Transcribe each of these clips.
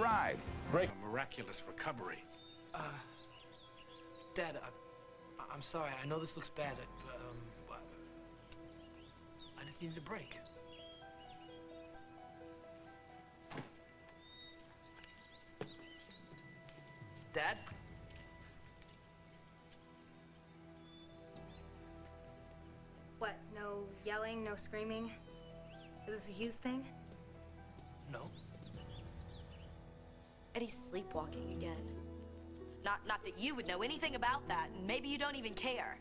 inside. Break. A miraculous recovery. Dad, I'm sorry. I know this looks bad, but I just needed a break. Dad? What, no yelling, no screaming? Is this a Hughes thing? No. Eddie's sleepwalking again. Not that you would know anything about that, and maybe you don't even care.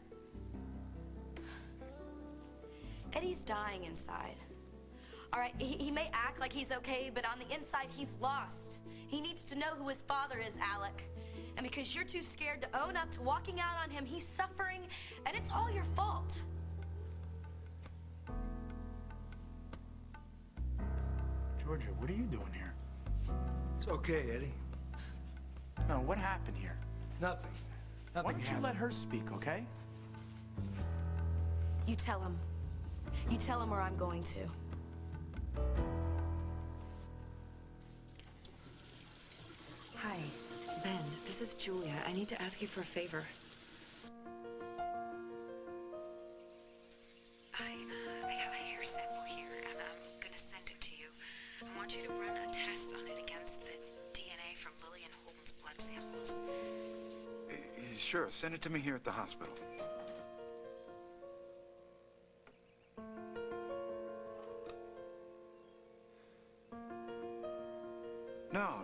Eddie's dying inside. All right, he may act like he's okay, but on the inside, he's lost. He needs to know who his father is, Alec. And because you're too scared to own up to walking out on him, he's suffering, and it's all your fault. Georgia, what are you doing here? It's okay, Eddie. No, what happened here? Nothing. Why Nothing don't you happened. let her speak, okay? You tell him. You tell him, or I'm going to. Hi, Ben. This is Julia. I need to ask you for a favor. I have a hair sample here, and I'm gonna send it to you. I want you to run a test on it against the DNA from Lily and Holden's blood samples. Sure, send it to me here at the hospital.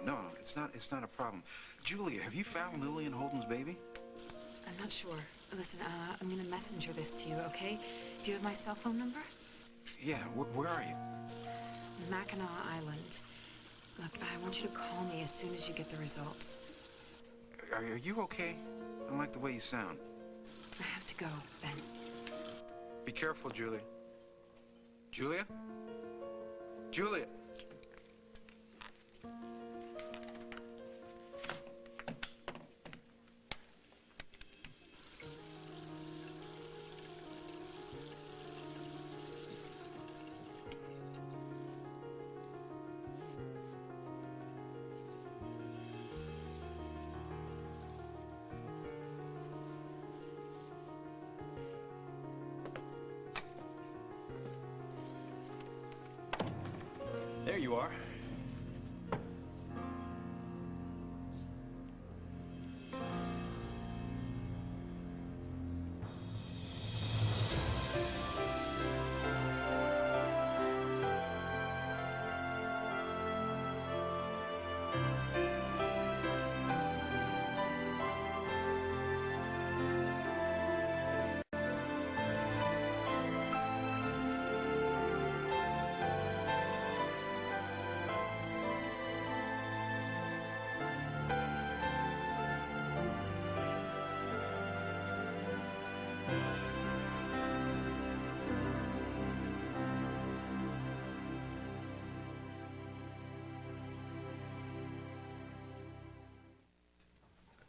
No, it's not a problem. Julia, have you found Lily and Holden's baby? I'm not sure. Listen, I'm gonna messenger this to you, okay? Do you have my cell phone number? Yeah, where are you? Mackinac Island. Look, I want you to call me as soon as you get the results. Are you okay? I don't like the way you sound. I have to go, Ben. Be careful, Julia. Julia? Julia! There you are.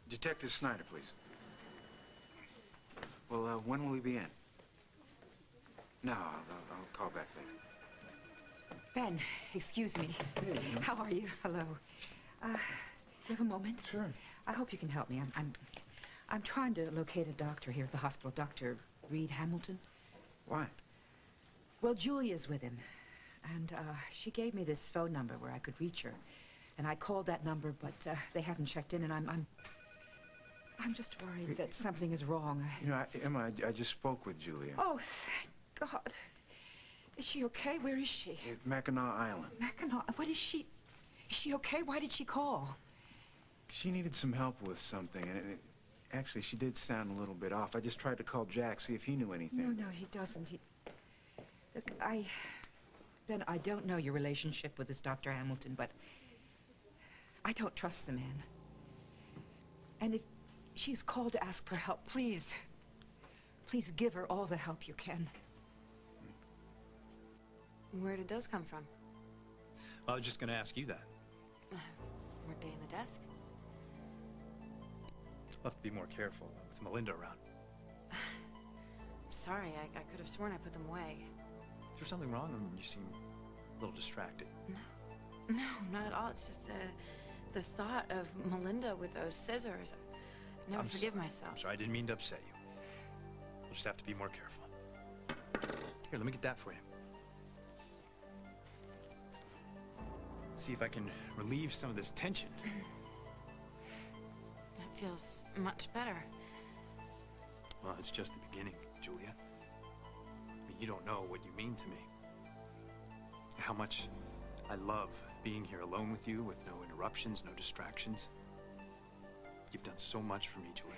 Detective Snyder, please. Well, when will he be in? No, I'll call back later. Ben, excuse me. Hey, how are you? Hello. You have a moment? Sure. I hope you can help me. I'm trying to locate a doctor here at the hospital, Dr. Reed Hamilton. Why? Well, Julia's with him, and she gave me this phone number where I could reach her, and I called that number, but they haven't checked in, and I'm just worried that something is wrong. You know, Emma, I just spoke with Julia. Oh, thank God. Is she okay? Where is she? At Mackinac Island. Mackinac? What is she? Is she okay? Why did she call? She needed some help with something, and actually, she did sound a little bit off. I just tried to call Jack, see if he knew anything. No, he doesn't. Look, Ben, I don't know your relationship with this Dr. Hamilton, but I don't trust the man. And if she's called to ask for help, please give her all the help you can. Where did those come from? I was just going to ask you that. Weren't they in the desk? I'll have to be more careful with Melinda around. I'm sorry, I could have sworn I put them away. Is there something wrong? I mean, you seem a little distracted. No, not at all. It's just the thought of Melinda with those scissors. I never forgive myself. I'm sorry, I didn't mean to upset you. We'll just have to be more careful. Here, let me get that for you. See if I can relieve some of this tension. That feels much better. Well, it's just the beginning, Julia. I mean, you don't know what you mean to me. How much I love being here alone with you with no interruptions, no distractions. You've done so much for me, Julia.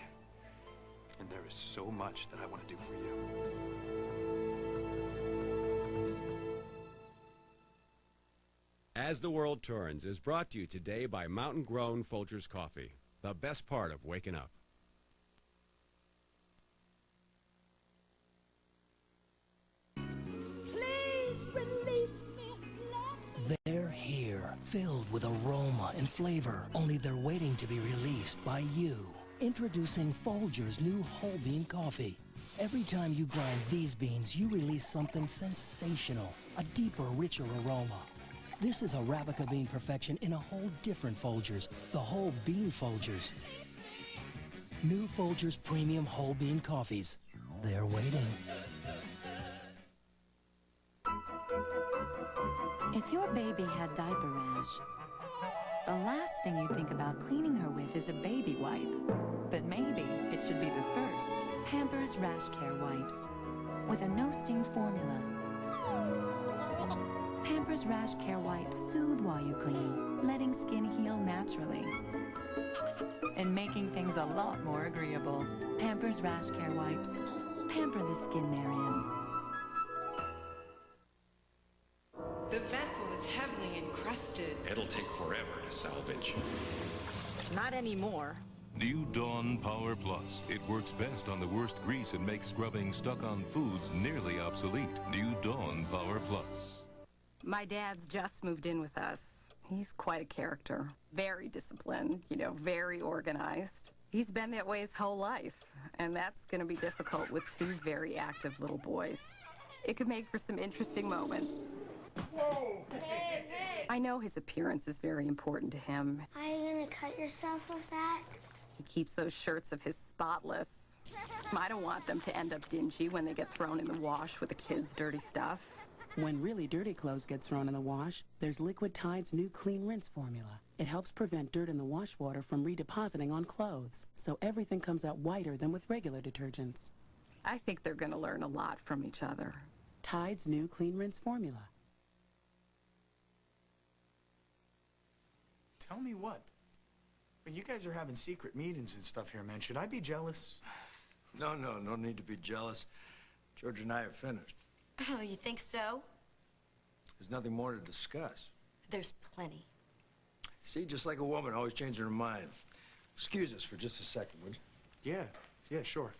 And there is so much that I want to do for you. As the World Turns is brought to you today by Mountain Grown Folgers Coffee, the best part of waking up. Please release me. They're here, filled with aroma and flavor, only they're waiting to be released by you. Introducing Folgers' new whole bean coffee. Every time you grind these beans, you release something sensational, a deeper, richer aroma. This is Arabica bean perfection in a whole different Folgers, the whole bean Folgers. New Folgers premium whole bean coffees. They're waiting. If your baby had diaper rash, the last thing you think about cleaning her with is a baby wipe. But maybe it should be the first. Pampers Rash Care Wipes with a no-sting formula. Pampers Rash Care Wipes soothe while you clean, letting skin heal naturally. And making things a lot more agreeable. Pampers Rash Care Wipes. Pamper the skin they're in. The vessel is heavily encrusted. It'll take forever to salvage. Not anymore. New Dawn Power Plus. It works best on the worst grease and makes scrubbing stuck on foods nearly obsolete. New Dawn Power Plus. My dad's just moved in with us. He's quite a character. Very disciplined, very organized. He's been that way his whole life, and that's going to be difficult with two very active little boys. It could make for some interesting moments. Whoa! Hey, hey! I know his appearance is very important to him. Are you gonna cut yourself with that? He keeps those shirts of his spotless. I don't want them to end up dingy when they get thrown in the wash with the kids' dirty stuff. When really dirty clothes get thrown in the wash, there's Liquid Tide's new Clean Rinse formula. It helps prevent dirt in the wash water from redepositing on clothes, so everything comes out whiter than with regular detergents. I think they're going to learn a lot from each other. Tide's new Clean Rinse formula. Tell me what? But you guys are having secret meetings and stuff here, man. Should I be jealous? No need to be jealous. George and I are finished. Oh, you think so? There's nothing more to discuss. There's plenty. See, just like a woman, always changing her mind. Excuse us for just a second, would you? Yeah, sure.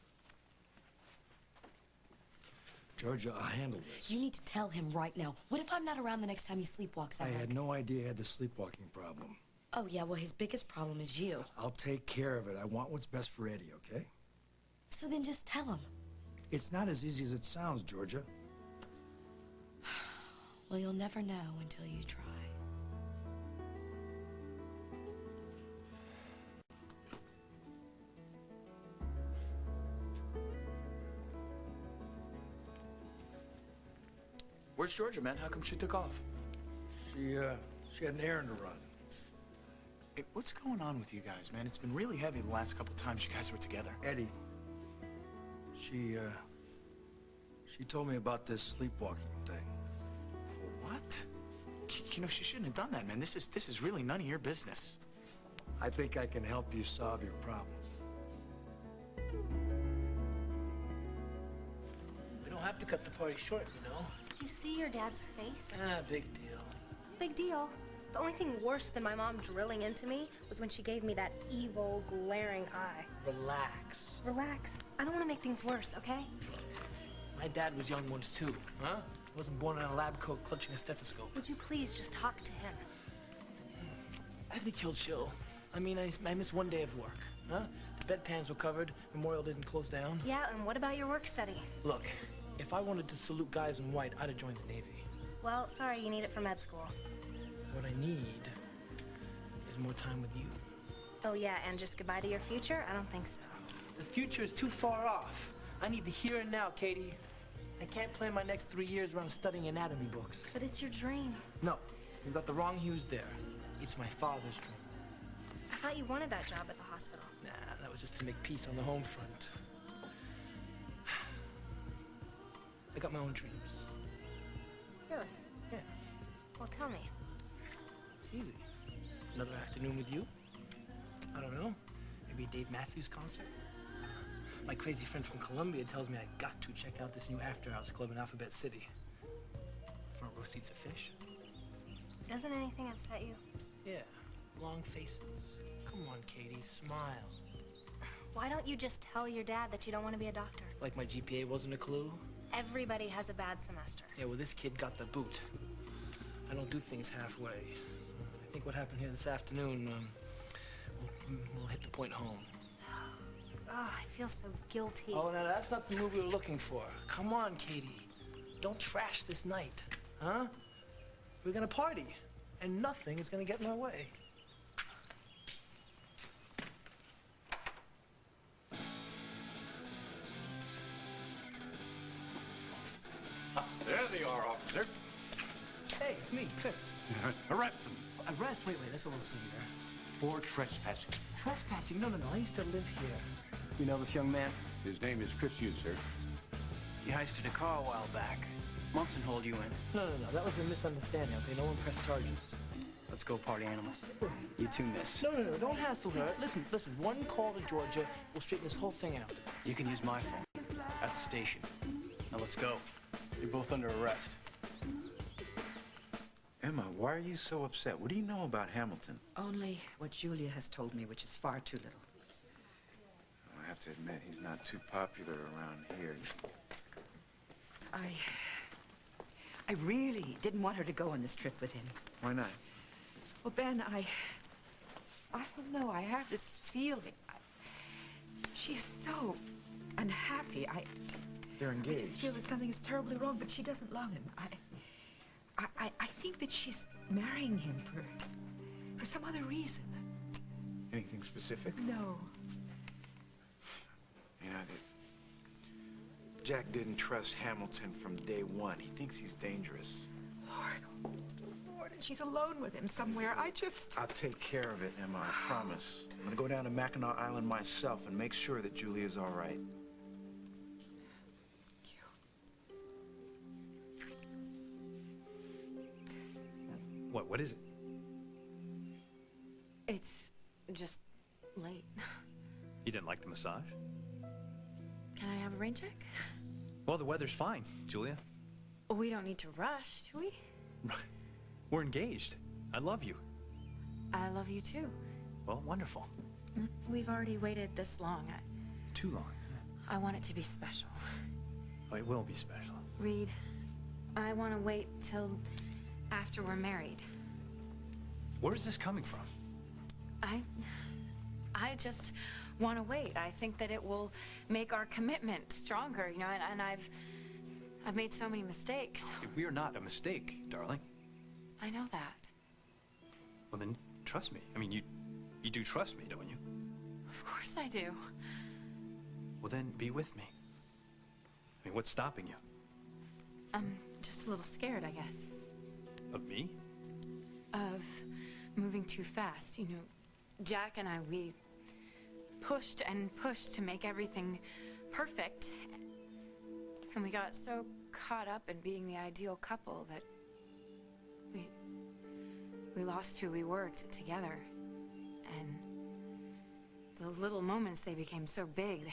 Georgia, I'll handle this. You need to tell him right now. What if I'm not around the next time he sleepwalks out? I had no idea he had the sleepwalking problem. Oh, yeah, well, his biggest problem is you. I'll take care of it. I want what's best for Eddie, okay? So then just tell him. It's not as easy as it sounds, Georgia. Well, you'll never know until you try. Where's Georgia, man? How come she took off? She had an errand to run. Hey, what's going on with you guys, man? It's been really heavy the last couple times you guys were together. Eddie, she told me about this sleepwalking thing. What? She shouldn't have done that, man. This is really none of your business. I think I can help you solve your problem. We don't have to cut the party short, Did you see your dad's face? Big deal. Big deal. The only thing worse than my mom drilling into me was when she gave me that evil, glaring eye. Relax. Relax. I don't want to make things worse, okay? My dad was young once too, huh? Wasn't born in a lab coat clutching a stethoscope. Would you please just talk to him? I think he'll chill. I mean, I missed one day of work, huh? The bedpans were covered, Memorial didn't close down. Yeah, and what about your work study? Look, if I wanted to salute guys in white, I'd have joined the Navy. Well, sorry, you need it for med school. What I need is some more time with you. Oh, yeah, and just goodbye to your future? I don't think so. The future is too far off. I need the here and now, Katie. I can't plan my next 3 years around studying anatomy books. But it's your dream. No, you've got the wrong Hughes there. It's my father's dream. I thought you wanted that job at the hospital. Nah, that was just to make peace on the home front. I got my own dreams. Really? Yeah. Well, tell me. It's easy. Another afternoon with you? I don't know. Maybe a Dave Matthews concert? My crazy friend from Colombia tells me I got to check out this new after-hours club in Alphabet City. Front row seats of fish. Doesn't anything upset you? Yeah, long faces. Come on, Katie, smile. Why don't you just tell your dad that you don't want to be a doctor? Like my GPA wasn't a clue? Everybody has a bad semester. Yeah, well, this kid got the boot. I don't do things halfway. I think what happened here this afternoon, we'll hit the point home. Oh, I feel so guilty. Oh, no, that's not the move we were looking for. Come on, Katie. Don't trash this night, huh? We're gonna party, and nothing is gonna get in our way. There they are, officer. Hey, it's me, Chris. Arrest them. Arrest? Wait, that's a little severe. For trespassing. Trespassing? No, I used to live here. You know this young man? His name is Chris Hughes, sir. You heisted a car a while back. Munson hauled you in. No, that was a misunderstanding, okay? No one pressed charges. Let's go, party animal. You too, miss. No, don't hassle her. Listen, one call to Georgia will straighten this whole thing out. You can use my phone. At the station. Now let's go. You're both under arrest. Emma, why are you so upset? What do you know about Hamilton? Only what Julia has told me, which is far too little. I have to admit, he's not too popular around here. I really didn't want her to go on this trip with him. Why not? Well, Ben, I don't know. I have this feeling. She's so unhappy. They're engaged. I just feel that something is terribly wrong, but she doesn't love him. I think that she's marrying him for some other reason. Anything specific? No. You know, Jack didn't trust Hamilton from day one. He thinks he's dangerous. Lord, and she's alone with him somewhere. I'll take care of it, Emma, I promise. I'm gonna go down to Mackinac Island myself and make sure that Julia's all right. What is it? It's just late. You didn't like the massage? Can I have a rain check? Well, the weather's fine, Julia. We don't need to rush, do we? We're engaged. I love you. I love you too. Well, wonderful. We've already waited this long. Too long. I want it to be special. Oh, it will be special. Reed, I want to wait till after we're married. Where's this coming from? I just want to wait. I think that it will make our commitment stronger, you know, and I've made so many mistakes. We are not a mistake, darling. I know that. Well, then, trust me. I mean, you do trust me, don't you? Of course I do. Well, then, be with me. I mean, what's stopping you? I'm just a little scared, I guess. Of me? Of moving too fast. You know, Jack and I, we pushed and pushed to make everything perfect. And we got so caught up in being the ideal couple that we lost who we were together. And the little moments, they became so big,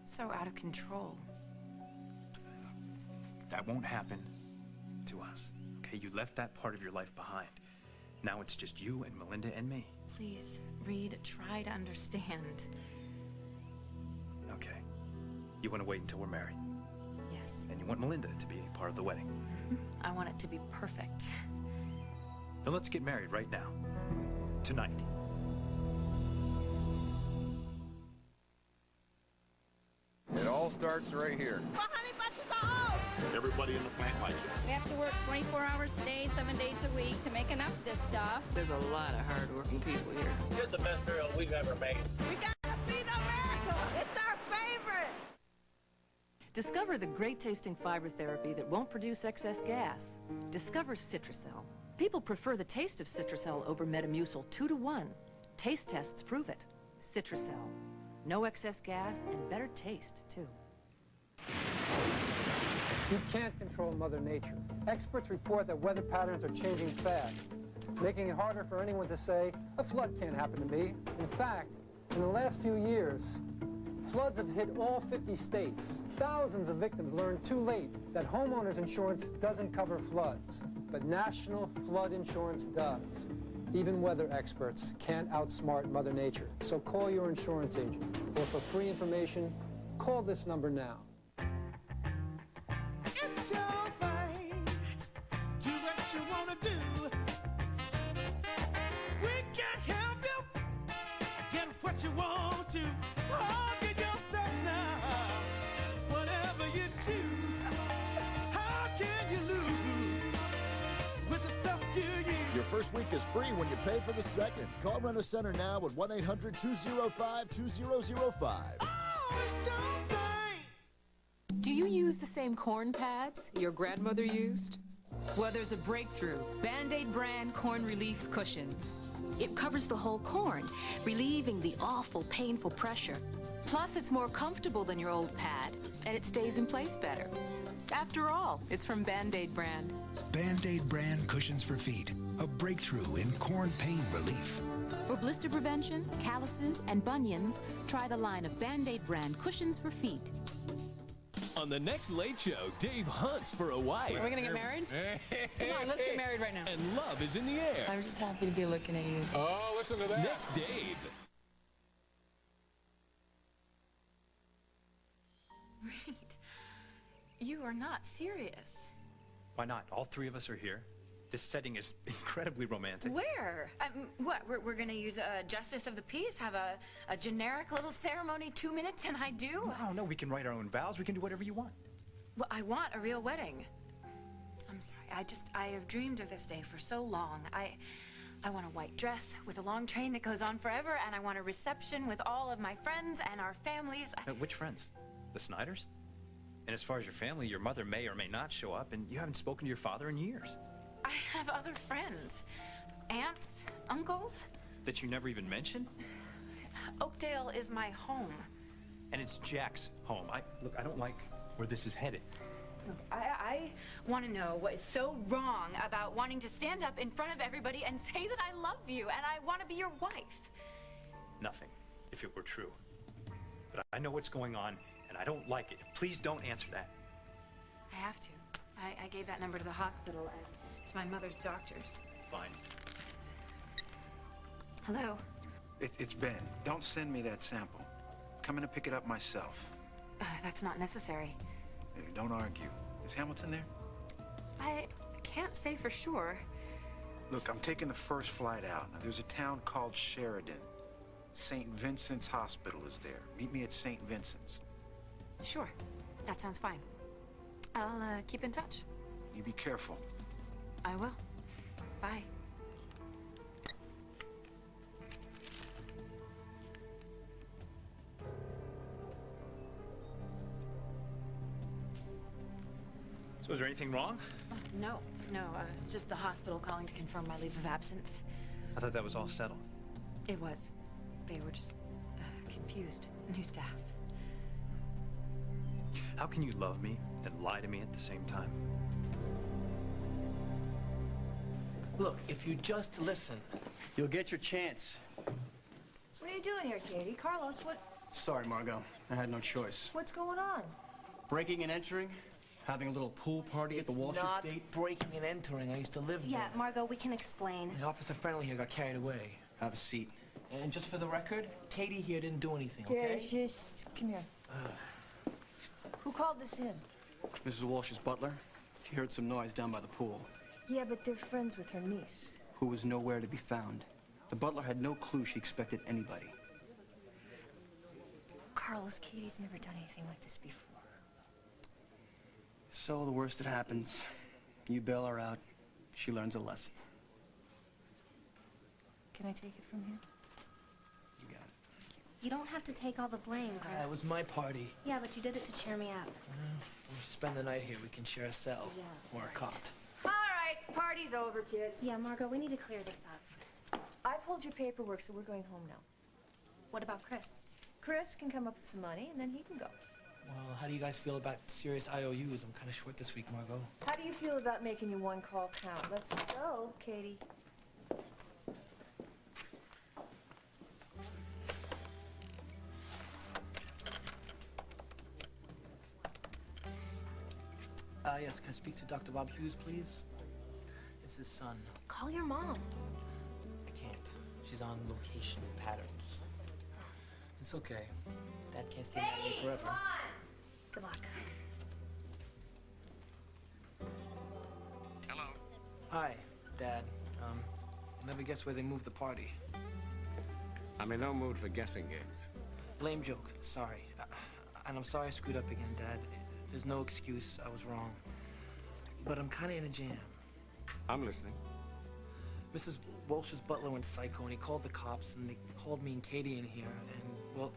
so out of control. That won't happen to us, okay? You left that part of your life behind. Now it's just you and Melinda and me. Please, Reed, try to understand. Okay. You want to wait until we're married? Yes. And you want Melinda to be part of the wedding? I want it to be perfect. Then let's get married right now. Tonight. It all starts right here. Well, honey, but you go. Everybody in the plant likes it. We have to work 24 hours a day, 7 days a week to make enough of this stuff. There's a lot of hard-working people here. It's the best cereal we've ever made. We got Beat America. It's our favorite. Discover the great-tasting fiber therapy that won't produce excess gas. Discover Citracel. People prefer the taste of Citracel over Metamucil 2-to-1. Taste tests prove it. Citracel. No excess gas and better taste, too. You can't control Mother Nature. Experts report that weather patterns are changing fast, making it harder for anyone to say, a flood can't happen to me. In fact, in the last few years, floods have hit all 50 states. Thousands of victims learned too late that homeowners insurance doesn't cover floods, but National Flood Insurance does. Even weather experts can't outsmart Mother Nature. So call your insurance agent, or for free information, call this number now. It's your thing. Do what you want to do. We can't help you get what you want to. Oh, get your stuff now. Whatever you choose, how can you lose with the stuff you use? Your first week is free when you pay for the second. Call Rent-A-Center now at 1-800-205-2005. Oh, it's your thing. Do you use the same corn pads your grandmother used? Well, there's a breakthrough. Band-Aid brand corn relief cushions. It covers the whole corn, relieving the awful, painful pressure. Plus, it's more comfortable than your old pad, and it stays in place better. After all, it's from Band-Aid brand. Band-Aid brand cushions for feet. A breakthrough in corn pain relief. For blister prevention, calluses, and bunions, try the line of Band-Aid brand cushions for feet. On the next Late Show, Dave hunts for a wife. Are we gonna get married? Come on, let's get married right now. And love is in the air. I'm just happy to be looking at you. Oh, listen to that. Next, Dave. Reed, you are not serious. Why not? All three of us are here. This setting is incredibly romantic. Where? What? We're gonna use a justice of the peace, have a generic little ceremony, 2 minutes, and I do? No, we can write our own vows. We can do whatever you want. Well, I want a real wedding. I'm sorry. I have dreamed of this day for so long. I want a white dress with a long train that goes on forever, and I want a reception with all of my friends and our families. Which friends? The Snyders? And as far as your family, your mother may or may not show up, and you haven't spoken to your father in years. I have other friends. Aunts, uncles. That you never even mentioned? Oakdale is my home. And it's Jack's home. Look, I don't like where this is headed. Look, I want to know what is so wrong about wanting to stand up in front of everybody and say that I love you and I want to be your wife. Nothing, if it were true. But I know what's going on, and I don't like it. Please don't answer that. I have to. I gave that number to the hospital and to my mother's doctors. Fine. Hello? It's Ben. Don't send me that sample. Come in and pick it up myself. That's not necessary. Hey, don't argue. Is Hamilton there? I can't say for sure. Look, I'm taking the first flight out. Now, there's a town called Sheridan. St. Vincent's Hospital is there. Meet me at St. Vincent's. Sure. That sounds fine. I'll keep in touch. You be careful. I will. Bye. So is there anything wrong? No, it's just the hospital calling to confirm my leave of absence. I thought that was all settled. It was. They were just confused. New staff. How can you love me and lie to me at the same time? Look, if you just listen, you'll get your chance. What are you doing here, Katie? Carlos, what? Sorry, Margot. I had no choice. What's going on? Breaking and entering, having a little pool party at the Walsh not estate. Breaking and entering. I used to live Yeah, there. Margot, we can explain. The Officer Friendly here got carried away. Have a seat. And just for the record, Katie here didn't do anything, okay? Yeah, just come here. Who called this in? Mrs. Walsh's butler. She heard some noise down by the pool. Yeah, but they're friends with her niece. Who was nowhere to be found. The butler had no clue she expected anybody. Carlos, Katie's never done anything like this before. So the worst that happens, you bail her out, she learns a lesson. Can I take it from here? You got it. You don't have to take all the blame, Chris. It was my party. Yeah, but you did it to cheer me up. We'll spend the night here. We can share a cell or a cot. All right, party's over, kids. Yeah, Margot, we need to clear this up. I pulled your paperwork, so we're going home now. What about Chris? Chris can come up with some money, and then he can go. Well, how do you guys feel about serious IOUs? I'm kind of short this week, Margot. How do you feel about making your one call count? Let's go, Katie. Yes, can I speak to Dr. Bob Hughes, please? It's his son. Call your mom. I can't. She's on location with Patterns. It's okay. Dad can't stay mad at me forever. Come on. Good luck. Hello. Hi, Dad. Never guess where they moved the party. I'm in no mood for guessing games. Lame joke. Sorry. And I'm sorry I screwed up again, Dad. There's no excuse. I was wrong. But I'm kind of in a jam. I'm listening. Mrs. Walsh's butler went psycho, and he called the cops, and they hauled me and Katie in here, and, well,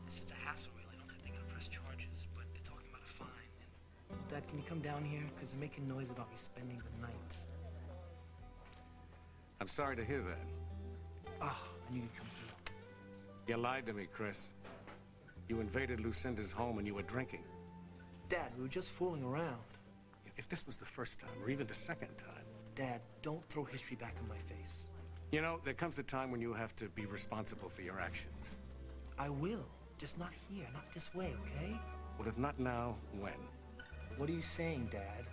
it's just a hassle, really. I don't think they're gonna press charges, but they're talking about a fine. And, well, Dad, can you come down here? Because they're making noise about me spending the night. I'm sorry to hear that. Oh, I knew you'd come through. You lied to me, Chris. You invaded Lucinda's home and you were drinking. Dad, we were just fooling around. If this was the first time, or even the second time... Dad, don't throw history back in my face. You know, there comes a time when you have to be responsible for your actions. I will. Just not here, not this way, okay? Well, if not now, when? What are you saying, Dad?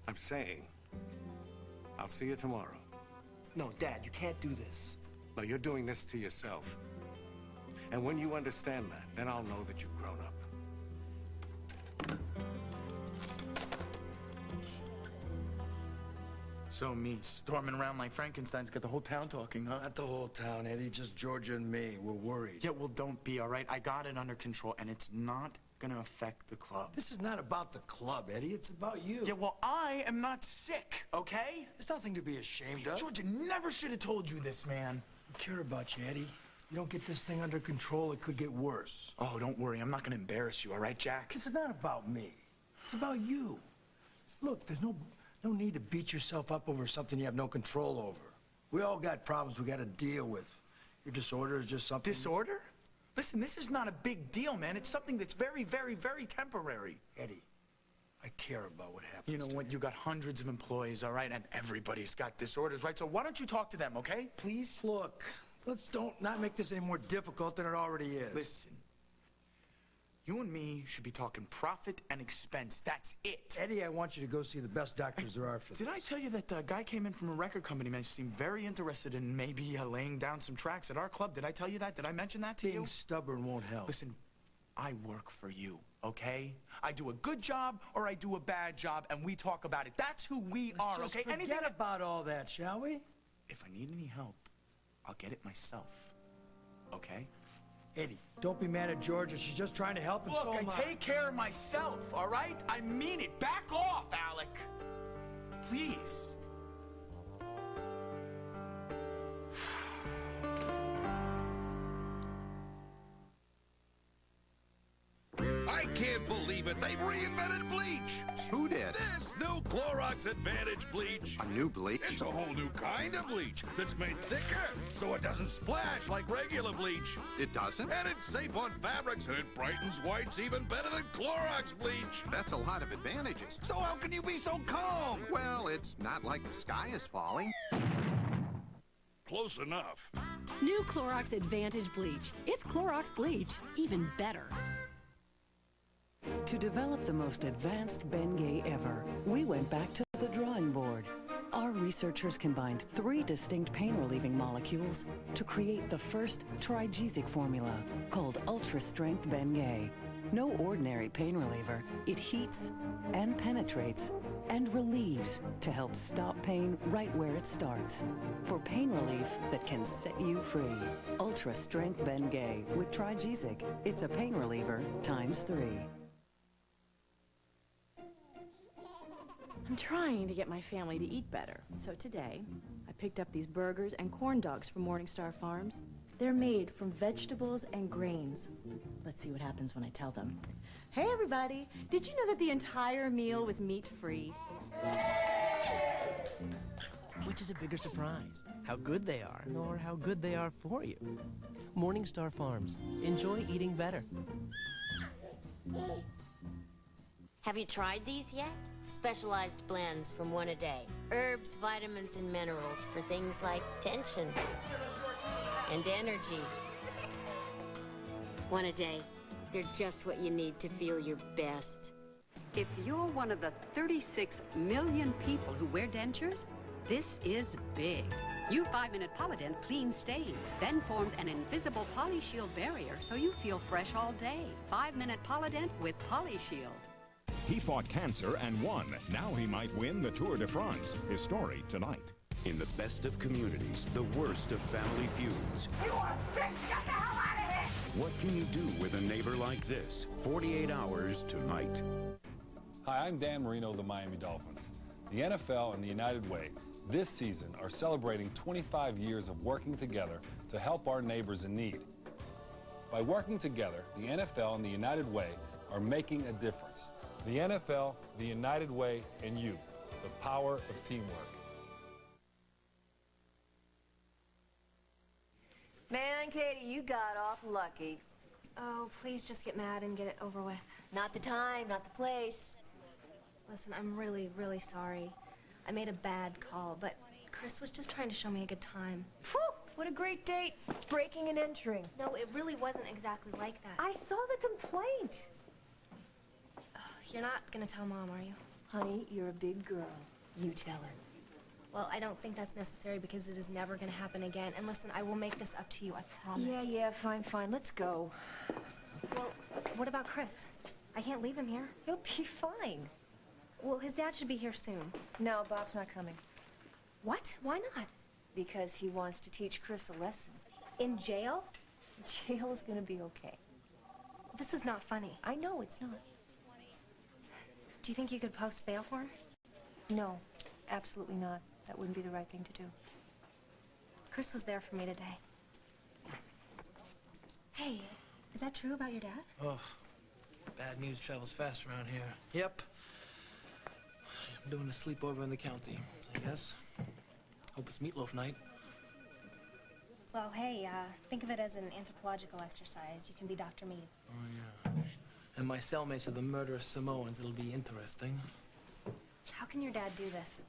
I'm saying, I'll see you tomorrow. No, Dad, you can't do this. No, you're doing this to yourself. And when you understand that, then I'll know that you've grown up. So me storming around like Frankenstein's got the whole town talking, huh? Not the whole town, Eddie. Just Georgia and me. We're worried. Yeah, well, don't be, all right? I got it under control, and it's not gonna affect the club. This is not about the club, Eddie. It's about you. Yeah, well, I am not sick, okay? There's nothing to be ashamed of. Georgia never should have told you this, man. I care about you, Eddie. You don't get this thing under control, it could get worse. Oh, don't worry. I'm not gonna embarrass you, all right, Jack? This is not about me. It's about you. Look, there's no need to beat yourself up over something you have no control over. We all got problems we got to deal with. Your disorder is just something... Disorder? Listen, this is not a big deal, man. It's something that's very, very, very temporary. Eddie, I care about what happens. You know what? You got hundreds of employees, all right? And everybody's got disorders, right? So why don't you talk to them, okay? Please? Look, let's not make this any more difficult than it already is. Listen. You and me should be talking profit and expense. That's it. Eddie, I want you to go see the best doctors there are for this. Did I tell you that guy came in from a record company, man? He seemed very interested in maybe laying down some tracks at our club. Did I tell you that? Did I mention that to you? Being stubborn won't help. Listen, I work for you, okay? I do a good job or I do a bad job, and we talk about it. That's who we are, Let's okay? just forget about all that, shall we? If I need any help, I'll get it myself, okay? Eddie, don't be mad at Georgia. She's just trying to help, and Look, so am I take care of myself, all right? I mean it. Back off, Alec. Please. I can't believe it. They've reinvented bleach. Who did? This new Clorox Advantage bleach. A new bleach? It's a whole new kind of bleach that's made thicker so it doesn't splash like regular bleach. It doesn't? And it's safe on fabrics and it brightens whites even better than Clorox bleach. That's a lot of advantages. So how can you be so calm? Well, it's not like the sky is falling. Close enough. New Clorox Advantage Bleach. It's Clorox bleach, even better. To develop the most advanced Bengay ever, we went back to the drawing board. Our researchers combined 3 distinct pain-relieving molecules to create the first Trigesic formula called Ultra Strength Bengay. No ordinary pain reliever. It heats and penetrates and relieves to help stop pain right where it starts. For pain relief that can set you free. Ultra Strength Bengay with Trigesic. It's a pain reliever ×3. I'm trying to get my family to eat better. So today, I picked up these burgers and corn dogs from Morningstar Farms. They're made from vegetables and grains. Let's see what happens when I tell them. Hey everybody, did you know that the entire meal was meat-free? Which is a bigger surprise? How good they are, or how good they are for you? Morningstar Farms. Enjoy eating better. Have you tried these yet? Specialized blends from One A Day. Herbs, vitamins, and minerals for things like tension and energy. One A Day. They're just what you need to feel your best. If you're one of the 36 million people who wear dentures, this is big. New 5-minute Polydent cleans stains, then forms an invisible PolyShield barrier so you feel fresh all day. 5-minute Polydent with PolyShield. He fought cancer and won. Now he might win the Tour de France. His story tonight. In the best of communities, the worst of family feuds. You are sick! Get the hell out of here! What can you do with a neighbor like this? 48 Hours tonight. Hi, I'm Dan Marino of the Miami Dolphins. The NFL and the United Way this season are celebrating 25 years of working together to help our neighbors in need. By working together, the NFL and the United Way are making a difference. The NFL, the United Way, and you. The power of teamwork. Man, Katie, you got off lucky. Oh, please just get mad and get it over with. Not the time, not the place. Listen, I'm really, really sorry. I made a bad call, but Chris was just trying to show me a good time. Phew! What a great date. Breaking and entering. No, it really wasn't exactly like that. I saw the complaint. You're not gonna tell Mom, are you? Honey, you're a big girl. You tell her. Well, I don't think that's necessary because it is never gonna happen again. And listen, I will make this up to you, I promise. Yeah, fine. Let's go. Well, what about Chris? I can't leave him here. He'll be fine. Well, his dad should be here soon. No, Bob's not coming. What? Why not? Because he wants to teach Chris a lesson. In jail? Jail is gonna be okay. This is not funny. I know it's not. Do you think you could post bail for him? No, absolutely not. That wouldn't be the right thing to do. Chris was there for me today. Hey, is that true about your dad? Oh, bad news travels fast around here. Yep. I'm doing a sleepover in the county, I guess. Hope it's meatloaf night. Well, hey, think of it as an anthropological exercise. You can be Dr. Mead. Oh, yeah. And my cellmates are the murderous Samoans. It'll be interesting. How can your dad do this?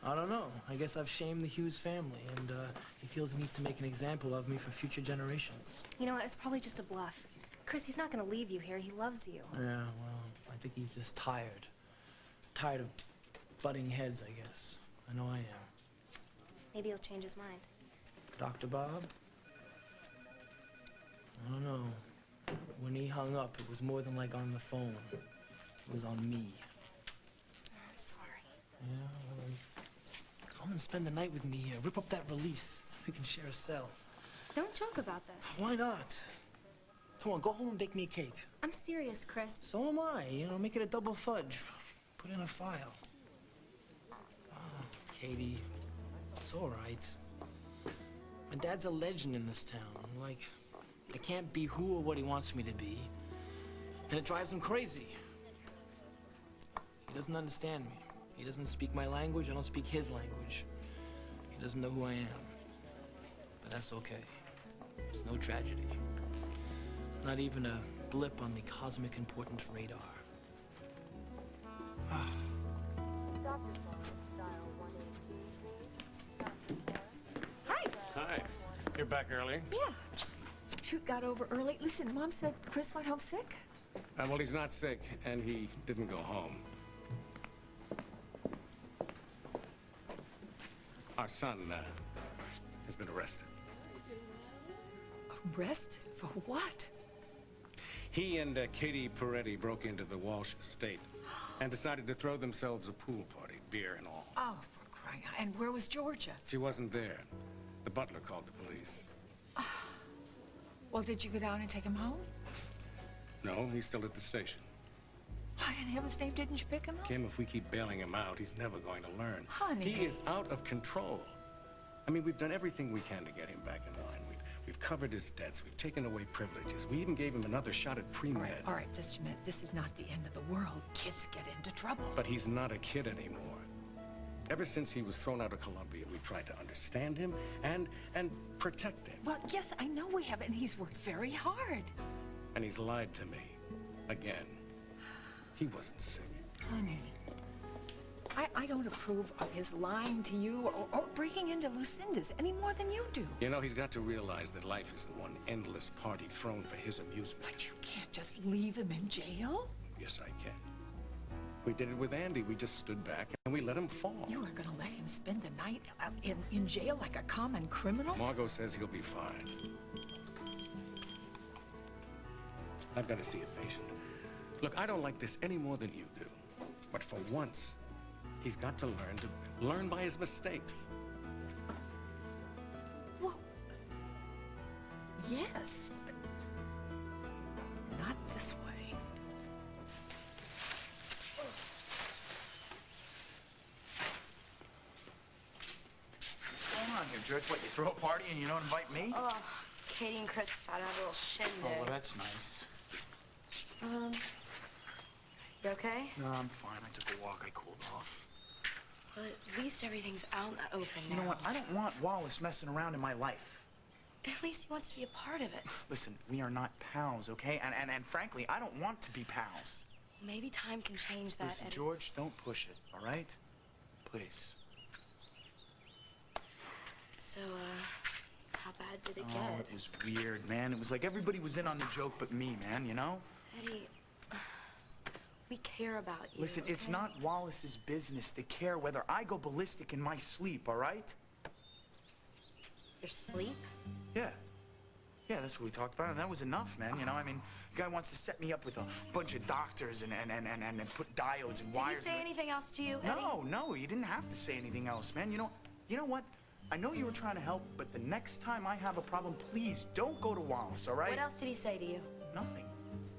I don't know. I guess I've shamed the Hughes family, and he feels he needs to make an example of me for future generations. You know what? It's probably just a bluff. Chris, he's not going to leave you here. He loves you. Yeah, well, I think he's just tired. Tired of butting heads, I guess. I know I am. Maybe he'll change his mind. Dr. Bob? I don't know. When he hung up, it was more than like on the phone. It was on me. I'm sorry. Yeah, well, come and spend the night with me here. Rip up that release. We can share a cell. Don't joke about this. Why not? Come on, go home and bake me a cake. I'm serious, Chris. So am I. You know, make it a double fudge. Put in a file. Oh, Katie, it's all right. My dad's a legend in this town. Like, I can't be who or what he wants me to be. And it drives him crazy. He doesn't understand me. He doesn't speak my language. I don't speak his language. He doesn't know who I am. But that's okay. It's no tragedy. Not even a blip on the cosmic importance radar. Hi. Hi. You're back early? Yeah. Shoot got over early. Listen, Mom said Chris went home sick. Well, he's not sick, and he didn't go home. Our son has been arrested. Arrest? For what? He and Katie Peretti broke into the Walsh estate and decided to throw themselves a pool party, beer and all. Oh, for crying out. And where was Georgia? She wasn't there. The butler called the police. Well, did you go down and take him home? No, he's still at the station. Why in heaven's name didn't you pick him up? Kim, if we keep bailing him out, he's never going to learn. Honey. He is out of control. I mean, we've done everything we can to get him back in line. We've covered his debts. We've taken away privileges. We even gave him another shot at pre-med. All right, just a minute. This is not the end of the world. Kids get into trouble. But he's not a kid anymore. Ever since he was thrown out of Columbia, we've tried to understand him and protect him. Well, yes, I know we have, and he's worked very hard. And he's lied to me. Again. He wasn't sick. Honey, I don't approve of his lying to you or breaking into Lucinda's any more than you do. You know, he's got to realize that life isn't one endless party thrown for his amusement. But you can't just leave him in jail. Yes, I can. We did it with Andy. We just stood back and we let him fall. You are going to let him spend the night in jail like a common criminal? Margot says he'll be fine. I've got to see a patient. Look, I don't like this any more than you do. But for once, he's got to learn by his mistakes. Well, yes, but not this way. What's going on here, George? What, you throw a party and you don't invite me? Oh, Katie and Chris decided to have a little shindig. Oh, well, that's nice. You okay? No, I'm fine. I took a walk. I cooled off. Well, at least everything's out in the open now. You know what? I don't want Wallace messing around in my life. At least he wants to be a part of it. Listen, we are not pals, okay? And frankly, I don't want to be pals. Maybe time can change that. Listen, George, don't push it, all right? Please. So, how bad did it get? Oh, it was weird, man. It was like everybody was in on the joke but me, man, you know? Eddie, we care about you. Listen, okay? it's not Wallace's business to care whether I go ballistic in my sleep, all right? Your sleep? Yeah. Yeah, that's what we talked about, and that was enough, man. You know, I mean, the guy wants to set me up with a bunch of doctors and put diodes and wires. Did he say anything else to you, Eddie? No, you didn't have to say anything else, man. You know what? I know you were trying to help, but the next time I have a problem, please don't go to Wallace, all right? What else did he say to you? Nothing.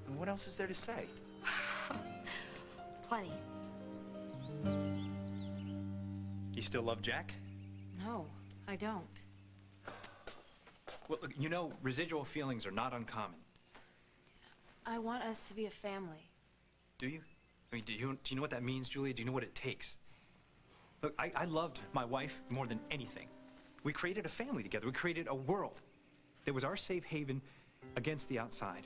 And what else is there to say? Plenty. You still love Jack? No, I don't. Well, look, you know, residual feelings are not uncommon. I want us to be a family. Do you? I mean, do you know what that means, Julia? Do you know what it takes? Look, I loved my wife more than anything. We created a family together. We created a world that was our safe haven against the outside.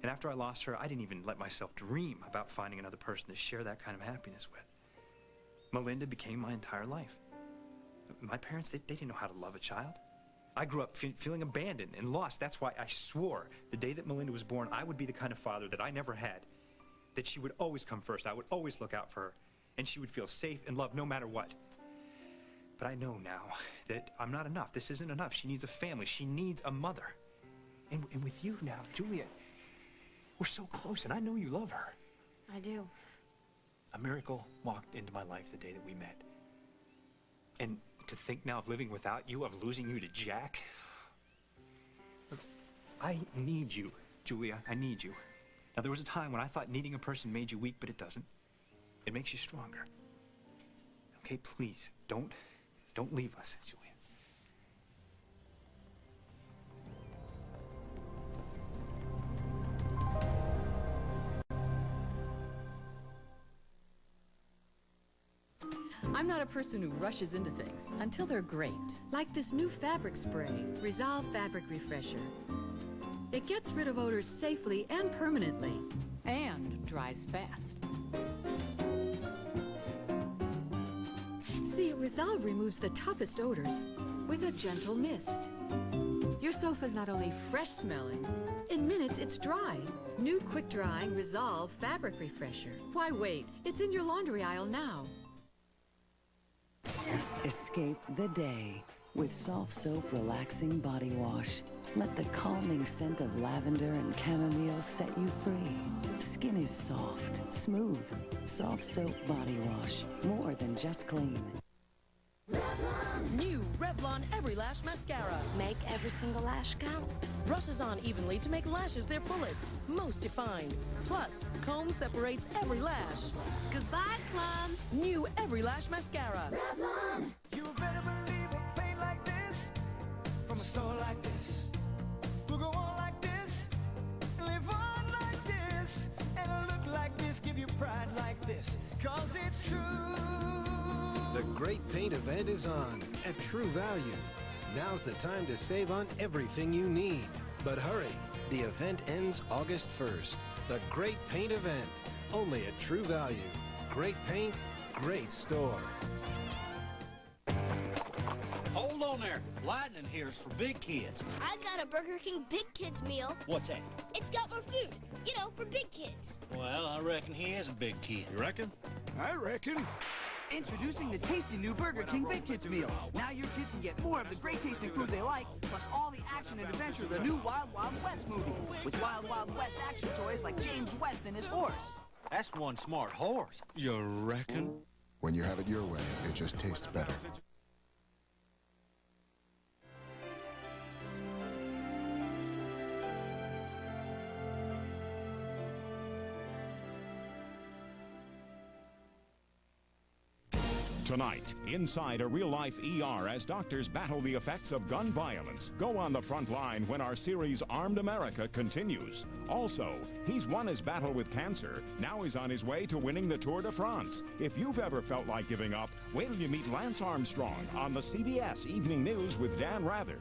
And after I lost her, I didn't even let myself dream about finding another person to share that kind of happiness with. Melinda became my entire life. My parents, they didn't know how to love a child. I grew up feeling abandoned and lost. That's why I swore the day that Melinda was born, I would be the kind of father that I never had, that she would always come first. I would always look out for her, and she would feel safe and loved no matter what. But I know now that I'm not enough. This isn't enough. She needs a family. She needs a mother. And with you now, Julia, we're so close, and I know you love her. I do. A miracle walked into my life the day that we met. And to think now of living without you, of losing you to Jack. Look, I need you, Julia. I need you. Now, there was a time when I thought needing a person made you weak, but it doesn't. It makes you stronger. Okay, please, don't leave us, Julia. I'm not a person who rushes into things until they're great. Like this new fabric spray, Resolve Fabric Refresher. It gets rid of odors safely and permanently. And dries fast. See, Resolve removes the toughest odors with a gentle mist. Your sofa's not only fresh smelling, in minutes it's dry. New quick-drying Resolve Fabric Refresher. Why wait? It's in your laundry aisle now. Escape the day with Soft Soap Relaxing Body Wash. Let the calming scent of lavender and chamomile set you free. Skin is soft, smooth. Soft Soap Body Wash. More than just clean. New Revlon Every Lash Mascara. Make every single lash count. Brushes on evenly to make lashes their fullest, most defined. Plus, comb separates every lash. Goodbye, clumps. New Every Lash Mascara. Revlon. You better believe a paint like this, from a store like this, will go on like this, live on like this, and a look like this, give you pride like this, 'cause it's true. The Great Paint event is on at True Value. Now's the time to save on everything you need. But hurry, the event ends August 1st. The Great Paint event, only at True Value. Great paint, great store. Hold on there. Lightning here's for big kids. I got a Burger King Big Kids meal. What's that? It's got more food, you know, for big kids. Well, I reckon he is a big kid. You reckon? I reckon. Introducing the tasty new Burger King Big Kids meal. Now your kids can get more of the great tasting food they like, plus all the action and adventure of the new Wild Wild West movie. With Wild Wild West action toys like James West and his horse. That's one smart horse. You reckon? When you have it your way, it just tastes better. Tonight, inside a real-life ER as doctors battle the effects of gun violence. Go on the front line when our series Armed America continues. Also, he's won his battle with cancer. Now he's on his way to winning the Tour de France. If you've ever felt like giving up, wait till you meet Lance Armstrong on the CBS Evening News with Dan Rather.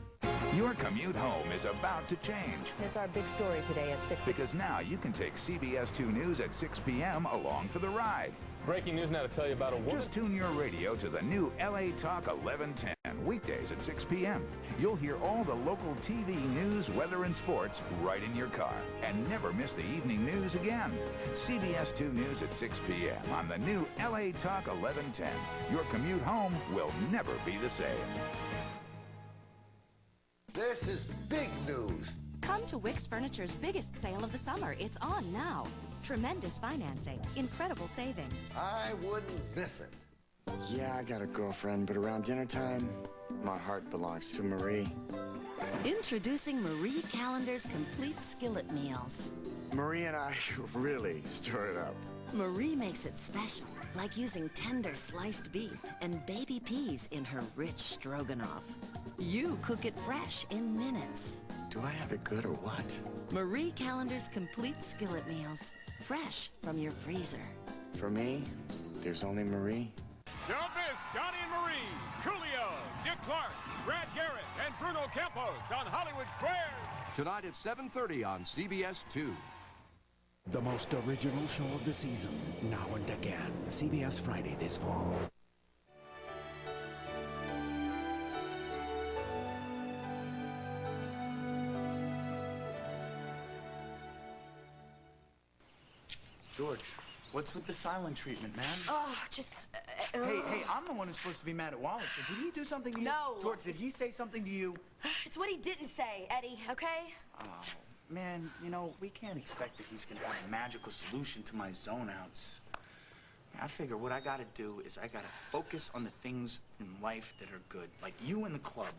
Your commute home is about to change. It's our big story today at 6. Because now you can take CBS 2 News at 6 p.m. along for the ride. Breaking news now to tell you about a woman. Just tune your radio to the new LA Talk 1110, weekdays at 6 p.m. You'll hear all the local TV news, weather, and sports right in your car. And never miss the evening news again. CBS 2 News at 6 p.m. on the new LA Talk 1110. Your commute home will never be the same. This is big news. Come to Wix Furniture's biggest sale of the summer. It's on now. Tremendous financing, incredible savings. I wouldn't miss it. Yeah, I got a girlfriend, but around dinner time, my heart belongs to Marie. Introducing Marie Callender's complete skillet meals. Marie and I really stir it up. Marie makes it special, like using tender sliced beef and baby peas in her rich stroganoff. You cook it fresh in minutes. Do I have it good or what? Marie Callender's complete skillet meals, fresh from your freezer. For me, there's only Marie. Don't miss Donnie and Marie, Coolio, Dick Clark, Brad Garrett, and Bruno Campos on Hollywood Squares. Tonight at 7:30 on CBS 2. The most original show of the season, now and again. CBS Friday this fall. George, what's with the silent treatment, man? Oh, just... Hey, I'm the one who's supposed to be mad at Wallace. Did he do something to you? No. George, did he say something to you? It's what he didn't say, Eddie, okay? Oh, man, you know, we can't expect that he's gonna have a magical solution to my zone-outs. I figure what I gotta do is I gotta focus on the things in life that are good, like you and the club.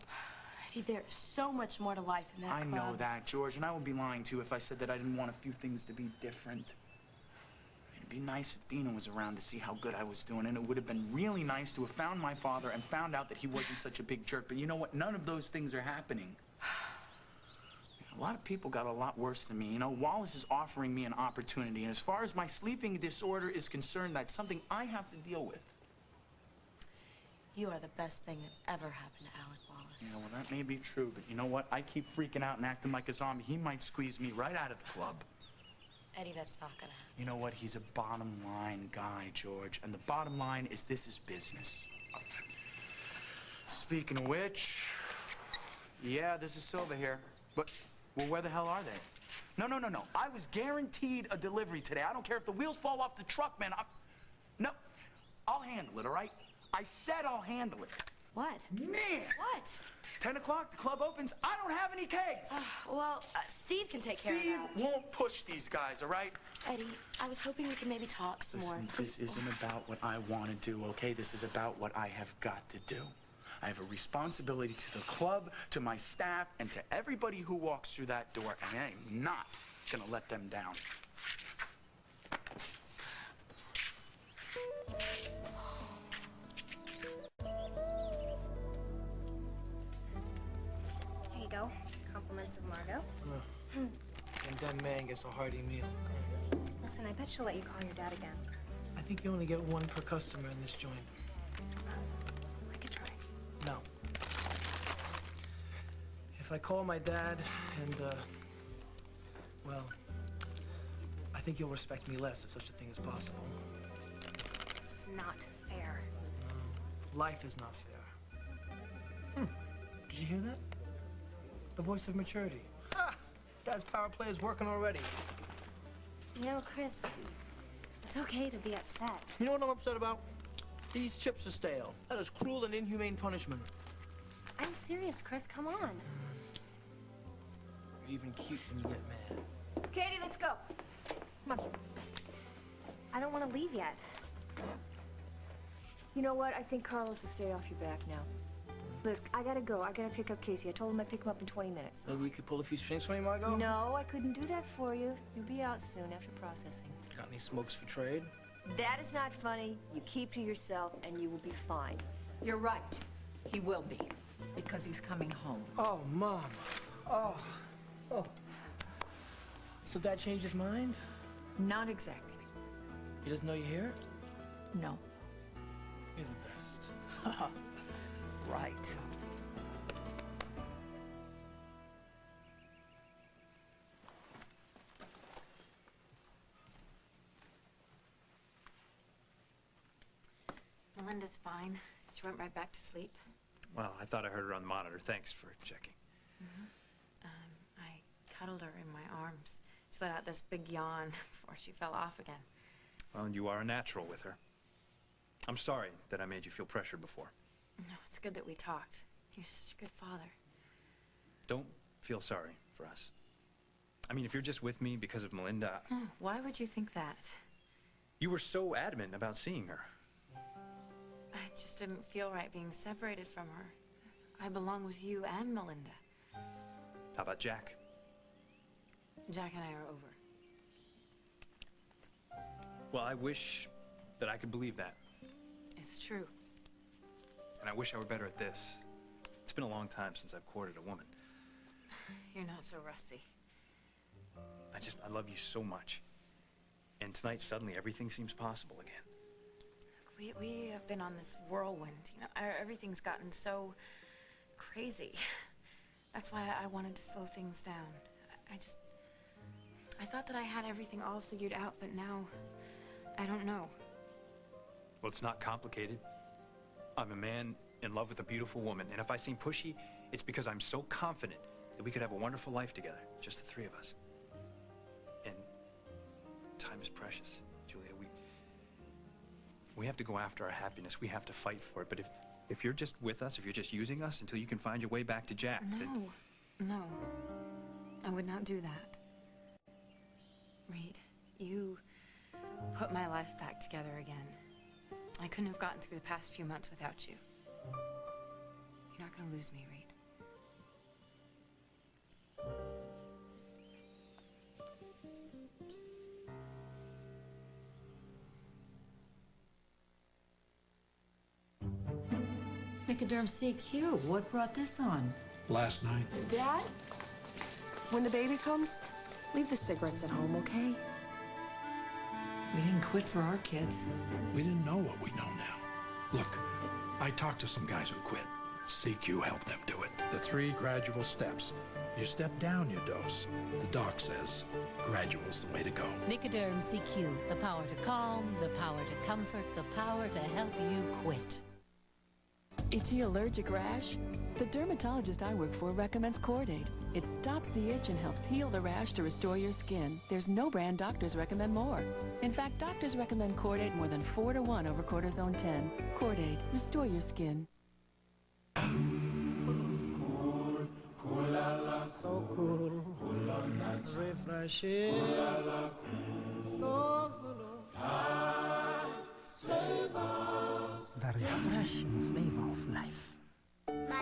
Eddie, there's so much more to life than that I club. know that, George, and I would be lying to you if I said that I didn't want a few things to be different. It'd be nice if Dina was around to see how good I was doing, and it would have been really nice to have found my father and found out that he wasn't such a big jerk. But you know what? None of those things are happening. A lot of people got a lot worse than me. You know, Wallace is offering me an opportunity, and as far as my sleeping disorder is concerned, that's something I have to deal with. You are the best thing that ever happened to Alec Wallace. Yeah, well, that may be true, but you know what? I keep freaking out and acting like a zombie. He might squeeze me right out of the club. Eddie, that's not gonna happen. You know what? He's a bottom line guy, George. And the bottom line is this is business. Speaking of which, yeah, this is Silva here. But, well, where the hell are they? No. I was guaranteed a delivery today. I don't care if the wheels fall off the truck, man. No, I'll handle it, all right? I said I'll handle it. What? Man! What? 10 o'clock, the club opens. I don't have any kegs. Steve can take care of that. Steve won't push these guys, all right? Eddie, I was hoping we could maybe talk some more. Listen, this isn't about what I want to do, okay? This is about what I have got to do. I have a responsibility to the club, to my staff, and to everybody who walks through that door, and I am not gonna let them down. Here you go. Compliments of Margot. And that man gets a hearty meal. Listen, I bet she'll let you call your dad again. I think you only get one per customer in this joint. I could try. No. If I call my dad and, well, I think you'll respect me less if such a thing is possible. This is not fair. Life is not fair. Did you hear that? The voice of maturity. Ha! Dad's power play is working already. You know, Chris, it's okay to be upset. You know what I'm upset about? These chips are stale. That is cruel and inhumane punishment. I'm serious, Chris. Come on. You're even cute when you get mad. Katie, let's go. Come on. I don't want to leave yet. You know what? I think Carlos will stay off your back now. Look, I gotta go. I gotta pick up Casey. I told him I'd pick him up in 20 minutes. Maybe we could pull a few strings for me, Margot? No, I couldn't do that for you. You'll be out soon after processing. Got any smokes for trade? That is not funny. You keep to yourself and you will be fine. You're right. He will be. Because he's coming home. Oh, Mom. Oh. So Dad changed his mind? Not exactly. He doesn't know you're here? No. You're the best. Right. Melinda's fine. She went right back to sleep. Well, I thought I heard her on the monitor. Thanks for checking. I cuddled her in my arms. She let out this big yawn before she fell off again. Well, you are a natural with her. I'm sorry that I made you feel pressured before. No, it's good that we talked. You're such a good father. Don't feel sorry for us. I mean, if you're just with me because of Melinda... Oh, why would you think that? You were so adamant about seeing her. I just didn't feel right being separated from her. I belong with you and Melinda. How about Jack? Jack and I are over. Well, I wish that I could believe that. It's true. And I wish I were better at this. It's been a long time since I've courted a woman. You're not so rusty. I love you so much. And tonight, suddenly, everything seems possible again. We have been on this whirlwind, you know, everything's gotten so crazy. That's why I wanted to slow things down. I thought that I had everything all figured out, but now, I don't know. Well, it's not complicated. I'm a man in love with a beautiful woman, and if I seem pushy, it's because I'm so confident that we could have a wonderful life together, just the three of us. And time is precious, Julia. We have to go after our happiness. We have to fight for it. But if you're just with us, if you're just using us until you can find your way back to Jack, then... No. I would not do that. Reed, you put my life back together again. I couldn't have gotten through the past few months without you. You're not gonna lose me, Reed. Nicoderm CQ, what brought this on? Last night. Dad, when the baby comes, leave the cigarettes at home, okay? We didn't quit for our kids. We didn't know what we know now. Look, I talked to some guys who quit. CQ helped them do it. The 3 gradual steps. You step down your dose. The doc says gradual's the way to go. Nicoderm CQ, the power to calm, the power to comfort, the power to help you quit. Itchy allergic rash? The dermatologist I work for recommends Cordate. It stops the itch and helps heal the rash to restore your skin. There's no brand doctors recommend more. In fact, doctors recommend Cordate more than 4 to 1 over Cortisone 10. Cordate, restore your skin. So cool. Refreshing. So full of life. Save us. The refreshing flavor of life.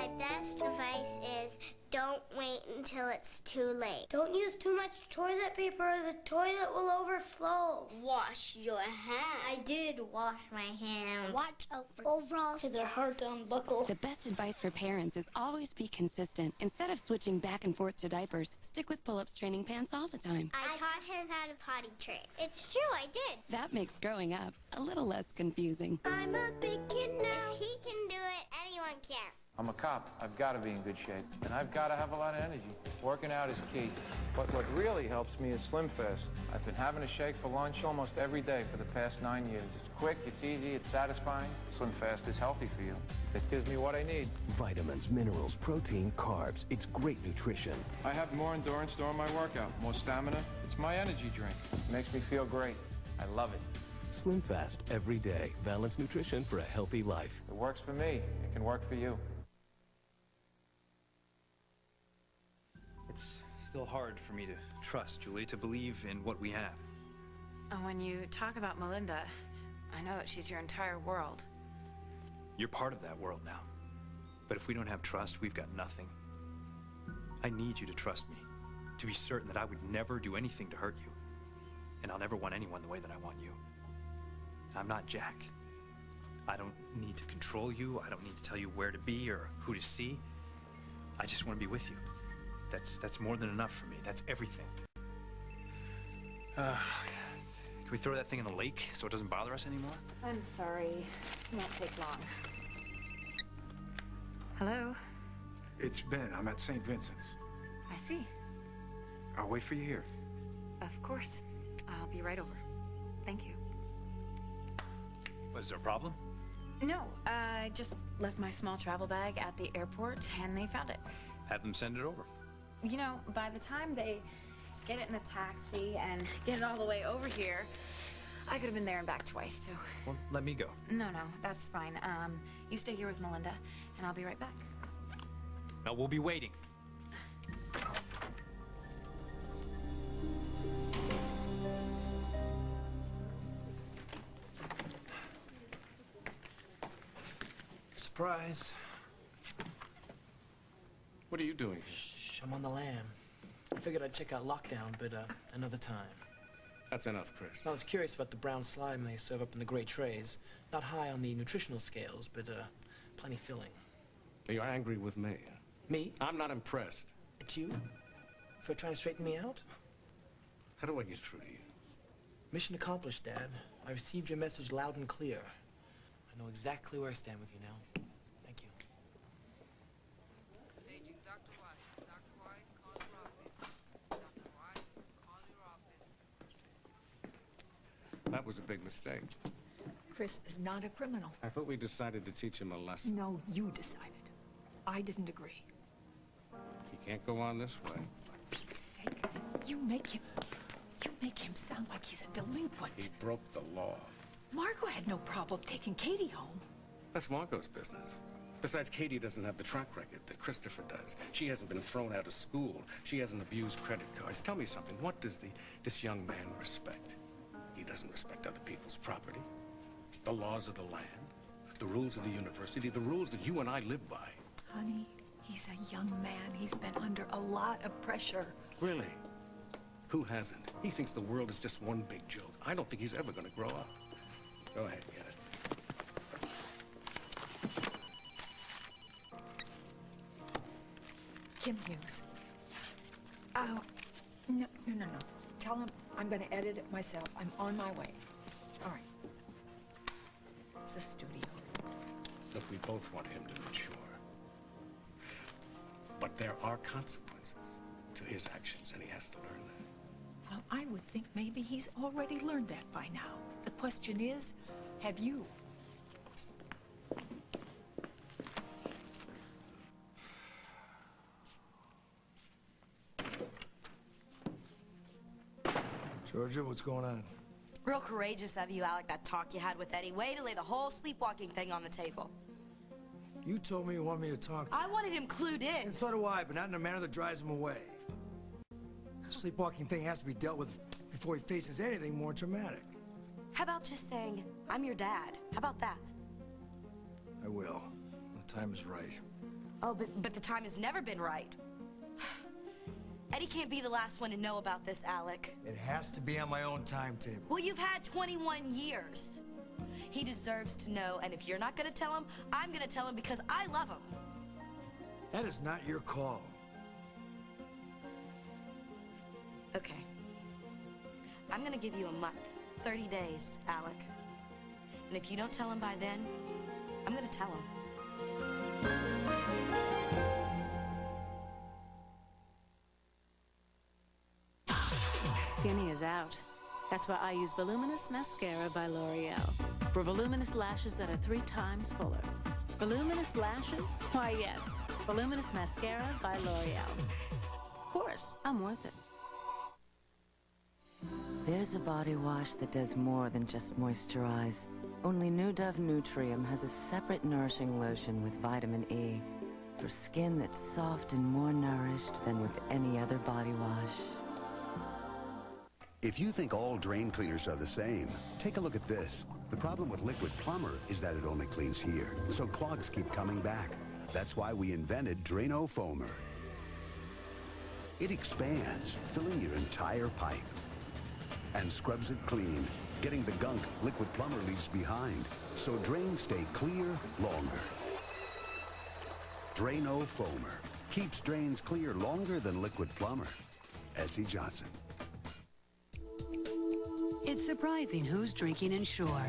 My best advice is don't wait until it's too late. Don't use too much toilet paper or the toilet will overflow. Wash your hands. I did wash my hands. Watch out for overalls because they're hard to unbuckle. The best advice for parents is always be consistent. Instead of switching back and forth to diapers, stick with pull-ups training pants all the time. I taught him how to potty train. It's true, I did. That makes growing up a little less confusing. I'm a big kid now. If he can do it, anyone can. I'm a cop. I've got to be in good shape. And I've got to have a lot of energy. Working out is key. But what really helps me is Slim Fast. I've been having a shake for lunch almost every day for the past 9 years. It's quick, it's easy, it's satisfying. Slim Fast is healthy for you. It gives me what I need. Vitamins, minerals, protein, carbs. It's great nutrition. I have more endurance during my workout, more stamina. It's my energy drink. It makes me feel great. I love it. Slim Fast every day. Balanced nutrition for a healthy life. It works for me. It can work for you. It's still hard for me to trust, Julie, to believe in what we have. When you talk about Melinda, I know that she's your entire world. You're part of that world now. But if we don't have trust, we've got nothing. I need you to trust me, to be certain that I would never do anything to hurt you. And I'll never want anyone the way that I want you. I'm not Jack. I don't need to control you. I don't need to tell you where to be or who to see. I just want to be with you. That's more than enough for me. That's everything. Can we throw that thing in the lake so it doesn't bother us anymore? I'm sorry. It won't take long. Hello? It's Ben. I'm at St. Vincent's. I see. I'll wait for you here. Of course. I'll be right over. Thank you. Was there a problem? No, I just left my small travel bag at the airport and they found it. Have them send it over. You know, by the time they get it in a taxi and get it all the way over here, I could have been there and back twice, so... Well, let me go. No, that's fine. You stay here with Melinda, and I'll be right back. No, we'll be waiting. Surprise. What are you doing here? Shh, I'm on the lam. I figured I'd check out Lockdown, but another time. That's enough, Chris. I was curious about the brown slime they serve up in the gray trays. Not high on the nutritional scales, but plenty filling. Are you angry with me? Me? I'm not impressed. It's you? For trying to straighten me out? How do I get through to you? Mission accomplished, Dad. I received your message loud and clear. I know exactly where I stand with you now. Thank you. Paging Dr. White. Dr. White, call your office. Dr. White, call your office. That was a big mistake. Chris is not a criminal. I thought we decided to teach him a lesson. No, you decided. I didn't agree. He can't go on this way. For Pete's sake, you make him sound like he's a delinquent. He broke the law. Margot had no problem taking Katie home. That's Margot's business. Besides, Katie doesn't have the track record that Christopher does. She hasn't been thrown out of school. She hasn't abused credit cards. Tell me something. What does this young man respect? He doesn't respect other people's property, the laws of the land, the rules of the university, the rules that you and I live by. Honey, he's a young man. He's been under a lot of pressure. Really? Who hasn't? He thinks the world is just one big joke. I don't think he's ever going to grow up. Go ahead, get it. Kim Hughes. No. Tell him I'm going to edit it myself. I'm on my way. All right. It's the studio. Look, we both want him to mature. But there are consequences to his actions, and he has to learn that. Well, I would think maybe he's already learned that by now. The question is, have you? Georgia, what's going on? Real courageous of you, Alec, that talk you had with Eddie. Way to lay the whole sleepwalking thing on the table. You told me you wanted me to talk to I wanted him clued in. And so do I, but not in a manner that drives him away. The sleepwalking thing has to be dealt with before he faces anything more traumatic. How about just saying, I'm your dad? How about that? I will. The time is right. Oh, but the time has never been right. Eddie can't be the last one to know about this, Alec. It has to be on my own timetable. Well, you've had 21 years. He deserves to know, and if you're not gonna tell him, I'm gonna tell him because I love him. That is not your call. Okay. I'm gonna give you a month, 30 days, Alec. And if you don't tell him by then, I'm gonna tell him. Skinny is out. That's why I use Voluminous Mascara by L'Oreal. For voluminous lashes that are 3 times fuller. Voluminous lashes? Why, yes. Voluminous Mascara by L'Oreal. Of course, I'm worth it. There's a body wash that does more than just moisturize. Only New Dove Nutrium has a separate nourishing lotion with vitamin E for skin that's soft and more nourished than with any other body wash. If you think all drain cleaners are the same, take a look at this. The problem with Liquid Plumber is that it only cleans here, so clogs keep coming back. That's why we invented Drano Foamer. It expands, filling your entire pipe, and scrubs it clean, getting the gunk Liquid Plumber leaves behind, so drains stay clear longer. Drano Foamer keeps drains clear longer than Liquid Plumber. S.C. Johnson. It's surprising who's drinking Ensure.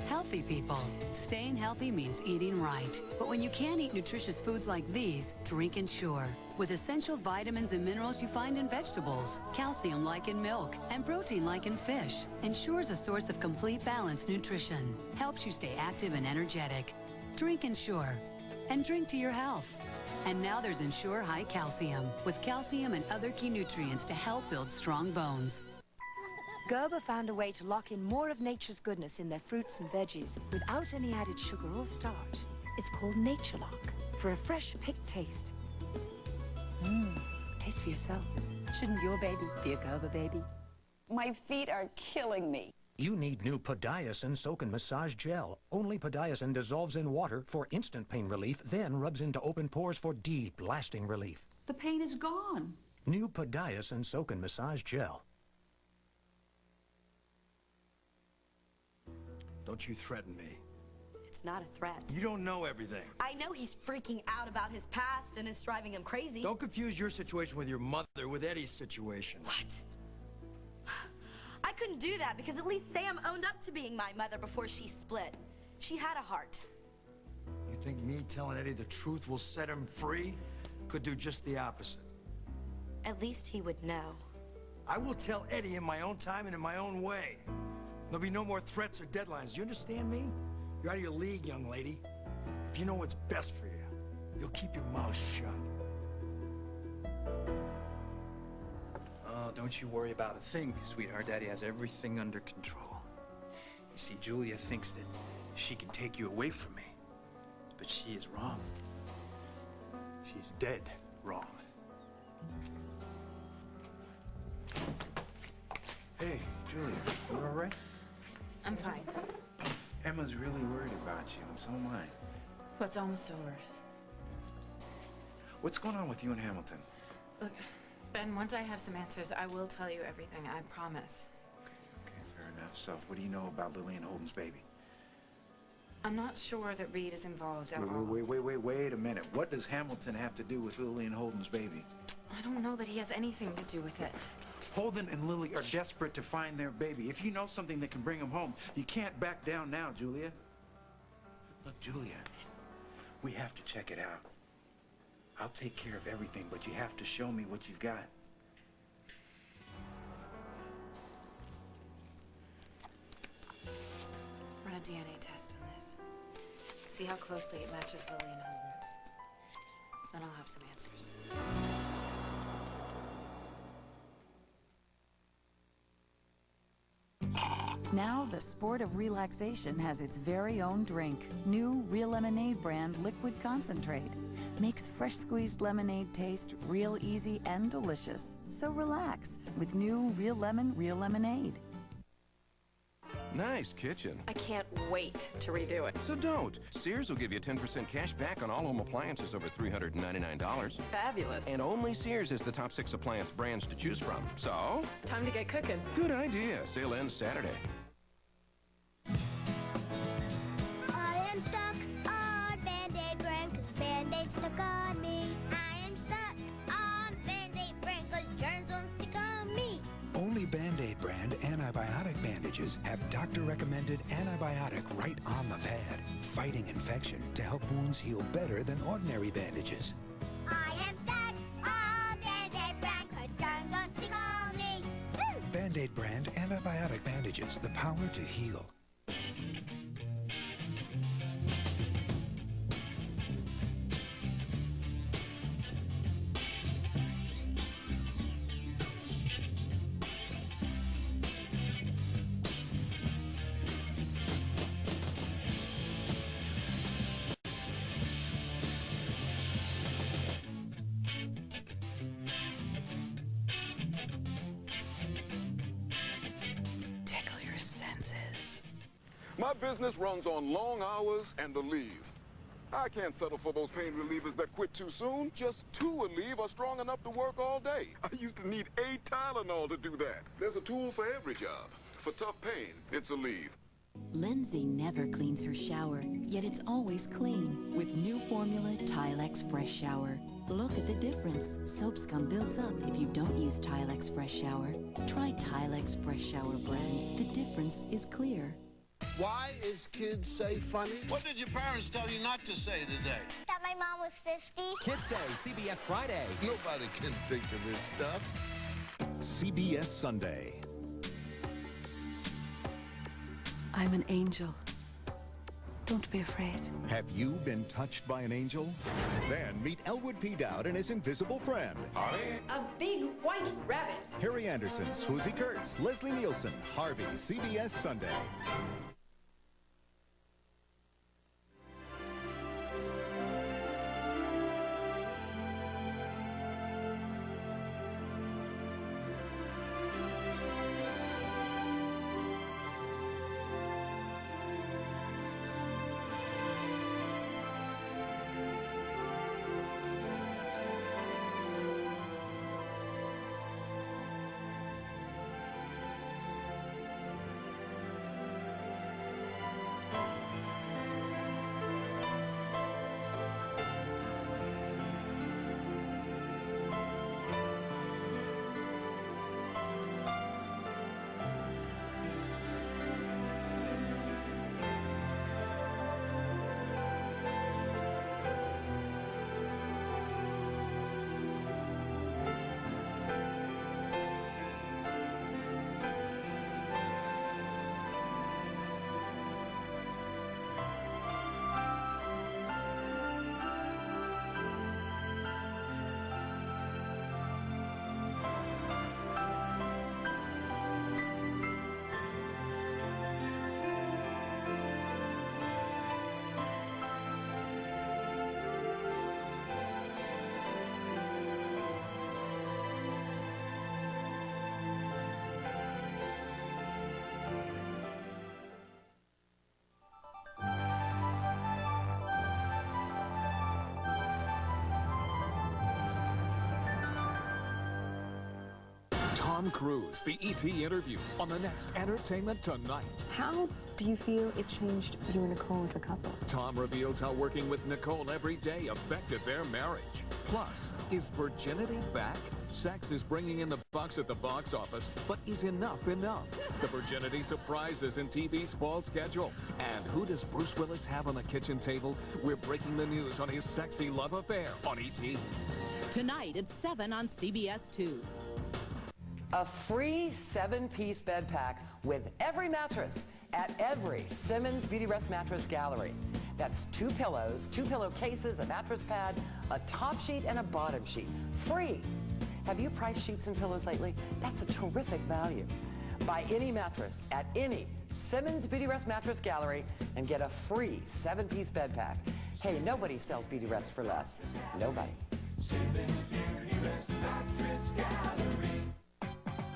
Healthy people. Staying healthy means eating right. But when you can't eat nutritious foods like these, drink Ensure. With essential vitamins and minerals you find in vegetables, calcium like in milk, and protein like in fish. Ensure's a source of complete balanced nutrition. Helps you stay active and energetic. Drink Ensure. And drink to your health. And now there's Ensure High Calcium, with calcium and other key nutrients to help build strong bones. Gerber found a way to lock in more of nature's goodness in their fruits and veggies without any added sugar or starch. It's called Nature Lock, for a fresh, picked taste. Taste for yourself. Shouldn't your baby be a Gerber baby? My feet are killing me. You need new Podiasin Soak and Massage Gel. Only Podiasin dissolves in water for instant pain relief, then rubs into open pores for deep, lasting relief. The pain is gone. New Podiasin Soak and Massage Gel. Don't you threaten me. It's not a threat. You don't know everything. I know he's freaking out about his past and it's driving him crazy. Don't confuse your situation with your mother with Eddie's situation. What? I couldn't do that because at least Sam owned up to being my mother before she split. She had a heart. You think me telling Eddie the truth will set him free? Could do just the opposite. At least he would know. I will tell Eddie in my own time and in my own way. There'll be no more threats or deadlines. Do you understand me? You're out of your league, young lady. If you know what's best for you, you'll keep your mouth shut. Oh, don't you worry about a thing, sweetheart. Daddy has everything under control. You see, Julia thinks that she can take you away from me, but she is wrong. She's dead wrong. Hey, Julia, you all right? I'm fine. Emma's really worried about you, and so am I. Well, it's almost over. What's going on with you and Hamilton? Look, Ben, once I have some answers, I will tell you everything, I promise. Okay, fair enough. So, what do you know about Lily and Holden's baby? I'm not sure that Reed is involved at all. Wait a minute. What does Hamilton have to do with Lily and Holden's baby? I don't know that he has anything to do with it. Holden and Lily are desperate to find their baby. If you know something that can bring them home, you can't back down now, Julia. Look, Julia, we have to check it out. I'll take care of everything, but you have to show me what you've got. Run a DNA test on this. See how closely it matches Lily and Holden's. Then I'll have some answers. Now the sport of relaxation has its very own drink. New Real Lemonade brand liquid concentrate. Makes fresh squeezed lemonade taste real easy and delicious. So relax with new Real Lemon Real Lemonade. Nice kitchen. I can't wait to redo it. So don't. Sears will give you 10% cash back on all home appliances over $399. Fabulous. And only Sears has the top 6 appliance brands to choose from. So? Time to get cooking. Good idea. Sale ends Saturday. I am stuck on Band-Aid brand 'cause Band-Aid stuck on me. I am stuck on Band-Aid brand 'cause germs won't stick on me. Only Band-Aid brand antibiotic bandages have doctor-recommended antibiotic right on the pad, fighting infection to help wounds heal better than ordinary bandages. I am stuck on Band-Aid brand 'cause germs won't stick on me. Woo! Band-Aid brand antibiotic bandages, the power to heal. Tickle your senses. My business runs on long hours and a leave. I can't settle for those pain relievers that quit too soon. Just 2 Aleve are strong enough to work all day. I used to need 8 Tylenol to do that. There's a tool for every job. For tough pain, it's Aleve. Lindsay never cleans her shower, yet it's always clean with new formula Tilex Fresh Shower. Look at the difference. Soap scum builds up if you don't use Tilex Fresh Shower. Try Tilex Fresh Shower brand. The difference is clear. Why is kids say funny? What did your parents tell you not to say today? That my mom was 50. Kids Say, CBS Friday. Nobody can think of this stuff. CBS Sunday. I'm an angel. Don't be afraid. Have you been touched by an angel? Then meet Elwood P. Dowd and his invisible friend. A big white rabbit. Harry Anderson, Swoozie Kurtz, Leslie Nielsen, Harvey, CBS Sunday. Tom Cruise, the E.T. interview on the next Entertainment Tonight. How do you feel it changed you and Nicole as a couple? Tom reveals how working with Nicole every day affected their marriage. Plus, is virginity back? Sex is bringing in the bucks at the box office, but is enough enough? The virginity surprises in TV's fall schedule. And who does Bruce Willis have on the kitchen table? We're breaking the news on his sexy love affair on E.T. Tonight at 7 on CBS 2. A free 7-piece bed pack with every mattress at every Simmons Beauty Rest Mattress Gallery. That's 2 pillows, 2 pillowcases, a mattress pad, a top sheet, and a bottom sheet. Free. Have you priced sheets and pillows lately? That's a terrific value. Buy any mattress at any Simmons Beauty Rest Mattress Gallery and get a free 7-piece bed pack. Hey, nobody sells Beauty Rest for less. Nobody. Simmons Beauty Rest Mattress Gallery.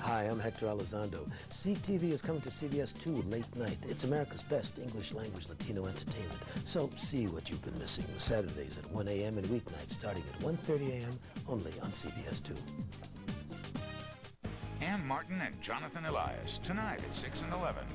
Hi, I'm Hector Elizondo. CTV is coming to CBS 2 late night. It's America's best English language Latino entertainment. So see what you've been missing. Saturdays at 1 a.m. and weeknights starting at 1:30 a.m. only on CBS 2. Ann Martin and Jonathan Elias, tonight at 6 and 11.